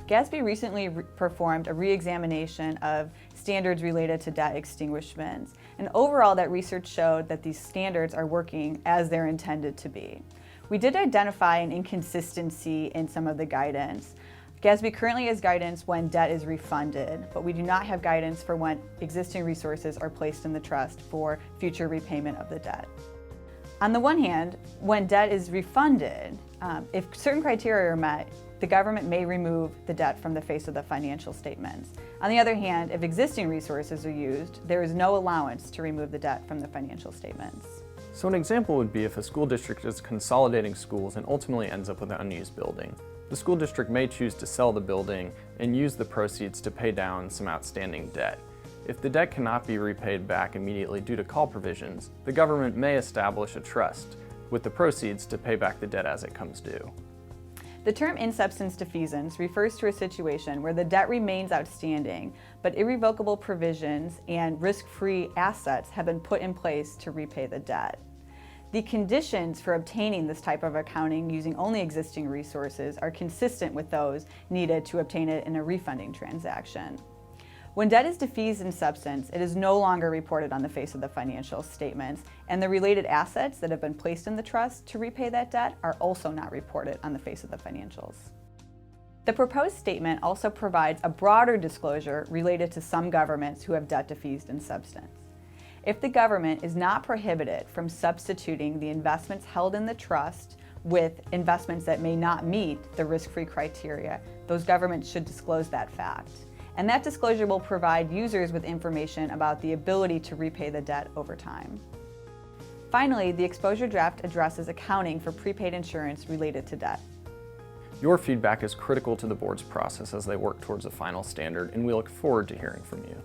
GASB recently performed a re-examination of standards related to debt extinguishment, and overall that research showed that these standards are working as they're intended to be. We did identify an inconsistency in some of the guidance. GASB currently has guidance when debt is refunded, but we do not have guidance for when existing resources are placed in the trust for future repayment of the debt. On the one hand, when debt is refunded, if certain criteria are met, the government may remove the debt from the face of the financial statements. On the other hand, if existing resources are used, there is no allowance to remove the debt from the financial statements. So an example would be if a school district is consolidating schools and ultimately ends up with an unused building. The school district may choose to sell the building and use the proceeds to pay down some outstanding debt. If the debt cannot be repaid back immediately due to call provisions, the government may establish a trust with the proceeds to pay back the debt as it comes due. The term in substance defeasance refers to a situation where the debt remains outstanding, but irrevocable provisions and risk-free assets have been put in place to repay the debt. The conditions for obtaining this type of accounting using only existing resources are consistent with those needed to obtain it in a refunding transaction. When debt is defeased in substance, it is no longer reported on the face of the financial statements, and the related assets that have been placed in the trust to repay that debt are also not reported on the face of the financials. The proposed statement also provides a broader disclosure related to some governments who have debt defeased in substance. If the government is not prohibited from substituting the investments held in the trust with investments that may not meet the risk-free criteria, those governments should disclose that fact. And that disclosure will provide users with information about the ability to repay the debt over time. Finally, the exposure draft addresses accounting for prepaid insurance related to debt. Your feedback is critical to the board's process as they work towards a final standard, and we look forward to hearing from you.